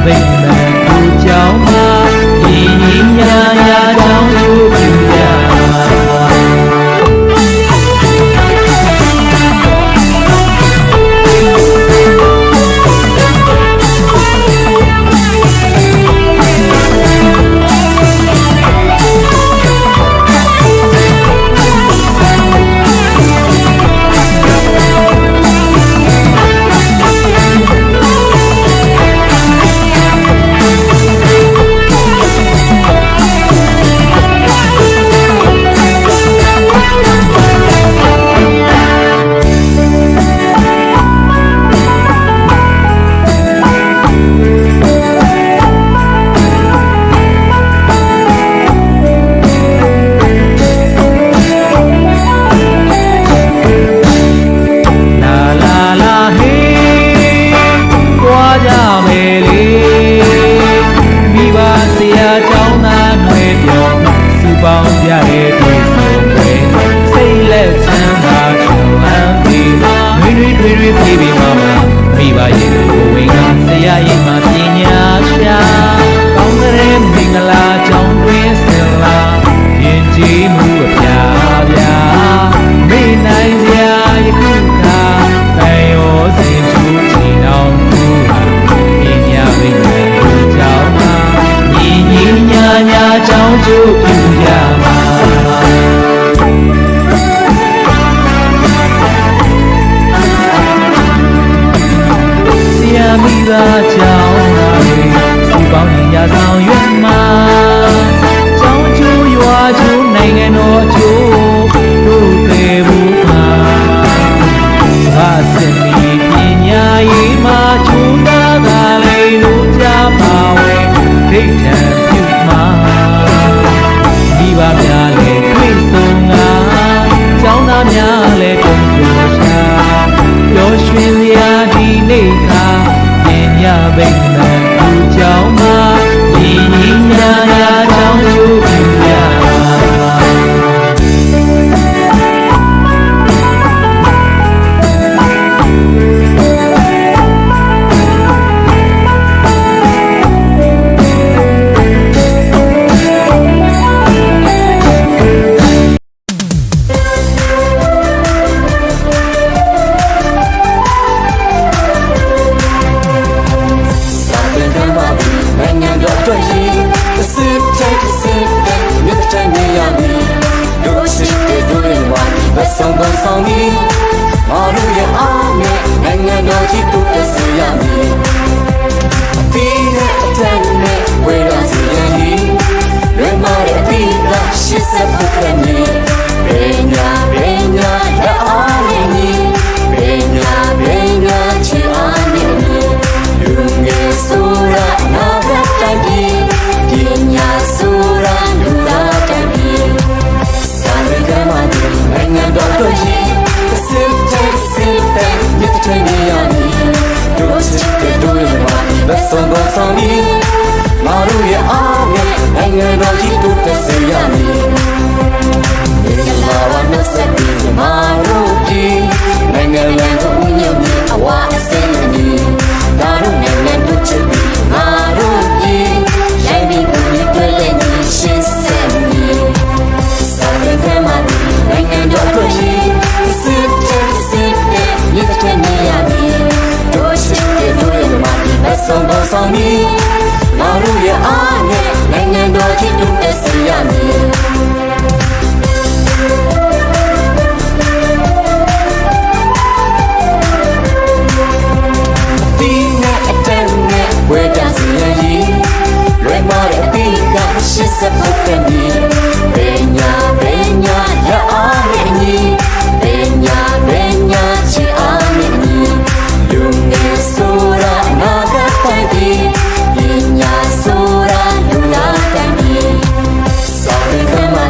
ဗိမာန်ကိုကြောင်းမှာညီညီညာညာကြောင်းကိုပြုရပေါင်းကြတဲ့ဒီဆိုပဲစိတ်လက်ချမ်းသာချွန်လန်းစီတွေပြေးပြီးမှမိဘရဲ့ကိုယ်ဝင်ကဆရာရဲ့မှာပညာရှာကောင်းတဲ့မင်္ဂလာကြောင်းတွင်ဆင်လာယဉ်ကျေးမှုအပြာပြာမိနိုင်စရာယခုခါတိုင်ရောစင်ချူချီနောင်မှုဟာပညာဝိညာဉ်ကိုကြောင်းမှာညီညီညာညာကြောင်းကျိုးပြုရမှာဆရာမိသားကြောင်းလာတွေစုပေါင်းညီညာဆောင်ရွက်မှာကြောင်းကျိုးရွာကျိုးနိုင်ငံတော်အကျိုးတို့သေးဘူးမှာဘာစင်မီပညာရေးမှာကျိုးသားသာလေးတို့ကြပါဝဲဒိဋ္ဌံပြုမှာမိဘများလည်းတွေ့ဆုံငါကျောင်းသားများလည်းတုံ့ပြန်ရှာပျော်ရွှင်စရာဒီနေ့ခါပညာဗိမာန်ကိုကျောင်းမှာညီညီညာညာကျောင်းကျိုးပြုရဆောင်မီငါတို့ရဲ့အားနဲ့နိုင်ငံတော်ကြီးတိုးတက်စေရမည်ပြီးတဲ့အတန်းနဲ့ဝေးရစီရည်လွင်မာတဲ့ပြီးသားရှစ်ဆက်ဖို့ခက်နေပညာလက်အားနဲ့ညီပညာချီအားနဲ့ညီလူငယ်ဆိုတာနာဂတ်တိုင်းပြည်ပညာဆိုတာလူသားတိုင်းပြည်စာရင်းကမှနိုင်ငံတော်တို့ကြီးစစ်တဲ့မြစ်တဲ့နေရာကြီးတို့စစ်တဲ့တို့ရဲ့မှာလက်ဆောင်မီငါတို့ရဲ့အားနဲ့နိုင်ငံတော်ကြီးတိုးတက်စေရမည်ဒီလာဝနဆက်ပြီးငါတို့ကြီးနိုင်ငံလန်တို့ညံ့ပြီးအဝအစင်းကြီးဒါတို့နိုင်ငံတို့ချစ်ပြီးငါတို့ကြီးရိုင်းပြီးကိုယ်တွေ့လက်ကြီးရှင်းဆက်မည်စာရင်းကမှနိုင်ငံတော်တို့ကြီးစစ်တဲ့မြစ်တဲ့နေရာကြီးတို့ရှိတဲ့တို့ရဲ့မှာလက်ဆောင်မီငါတို့ရဲ့အားနဲ့နိုင်ငံတော်ကြီးတိုးတက်စေရမည်ဒီနဲ့အတန်းနဲ့ဝေဒစီရည်လွယ်မာတဲ့ဒီကရှစ်စပုတ်တဲ့မြေပညာလက်အားနဲ့ညီပညာချီအားနဲ့ညီလူငယ်ဆိုတာနာဂတ်တိုင်းပြည်ပညာဆိုတာလူသားတိုင်းပြည်စာရင်းကမှ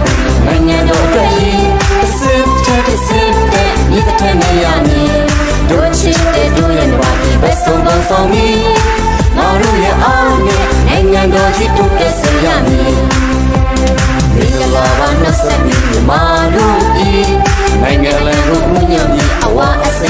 နိုင်ငံတော်တို့ကြီးစစ်တဲ့မြစ်တဲ့နေရာကြီးတို့ချစ်တဲ့တို့ရဲ့ဘာဒီဘက်ဆောင်မီငါတို့ရဲ့အားနဲ့နိုင်ငံတော်ကြီးတိုးတက်စေရမည်ဒီလာဝနဆက်ပြီးမာတို့ကြီးနိုင်ငံလန်တို့ညံ့ပြီးအဝအစ